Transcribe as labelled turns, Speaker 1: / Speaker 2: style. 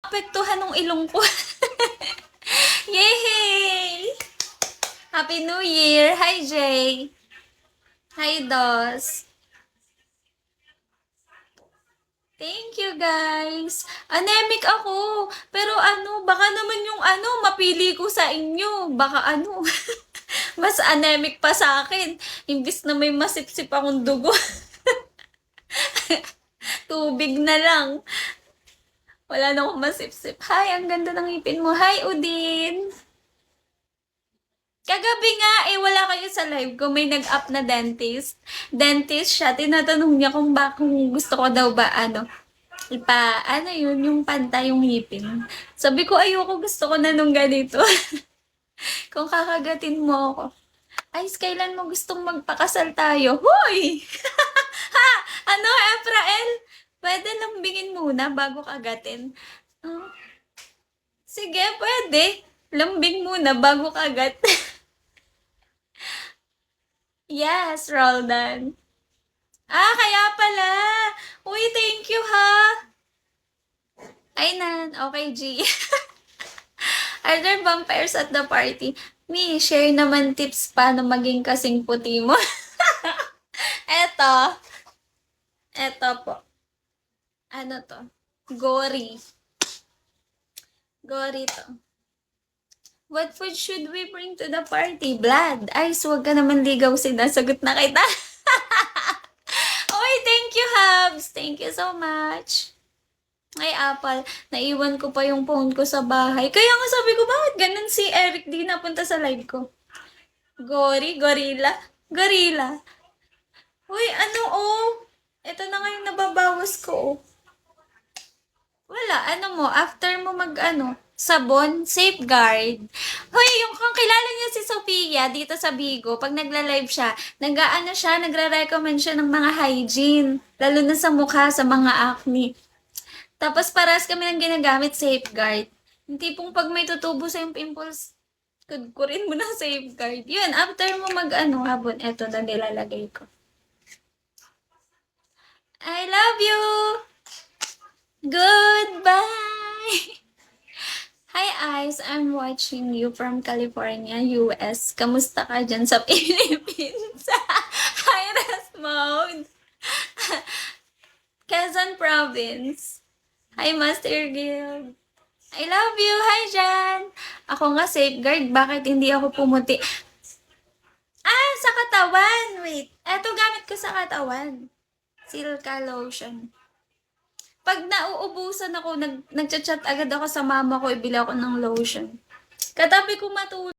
Speaker 1: Apektuhan ng ilong ko. Yay! Happy New Year! Hi, Jay! Hi, Dos! Thank you, guys! Anemic ako! Pero baka naman yung mapili ko sa inyo. Baka mas anemic pa sa akin. Imbis na may masipsip akong dugo. Tubig na lang. Wala na akong masipsip. Hi, ang ganda ng ngipin mo. Hi, Udin! Kagabi nga, wala kayo sa live ko. May nag-up na dentist. Dentist siya. Tinatanong niya kung gusto ko daw ba, yung pantay yung ngipin. Sabi ko, ayoko, gusto ko na nung ganito. Kung kakagatin mo ako. Ay, kailan mo gustong magpakasal tayo? Hoy! Ha! Efrael? Pwede lambingin muna bago kagatin. Oh. Sige, pwede. Lambing muna bago kagat. Yes, Roldan. Kaya pala. Uy, thank you ha. Ay, okay, G. Are there vampires at the party? Me, share naman tips paano maging kasing puti mo. Eto. Eto po. Ano to? Gory. Gory to. What food should we bring to the party? Blood. Ay, huwag ka naman ligaw, sinasagot na kita. Oy, thank you, Hubs. Thank you so much. Ay, Apple, naiwan ko pa yung phone ko sa bahay. Kaya nga sabi ko, bakit ganun si Eric di napunta sa live ko? Gorilla. Gorilla. Uy, ito na nga yung nababawas ko, oh. Wala, after mo sabon, safeguard. Hoy, kung kilala niya si Sofia dito sa Bigo, pag nagla-live siya, nagre-recommend siya ng mga hygiene, lalo na sa mukha, sa mga acne. Tapos paras kami ng ginagamit, safeguard. Yung tipong pag may tutubo sa yung pimples, kudkurin mo ng safeguard. Yun, after mo habon, eto na nilalagay ko. I love you! Goodbye! Hi, Ice. I'm watching you from California, US. Kamusta ka dyan sa Philippines? Hi, Rasmode! Quezon Province. Hi, Master Guild. I love you. Hi, Jan. Ako nga, safeguard. Bakit hindi ako pumuti? Sa katawan. Wait. Eto gamit ko sa katawan. Silka lotion. Pag nauubusan ako, nagchat-chat agad ako sa mama ko, ibili ako ng lotion. Katabi ko matulog.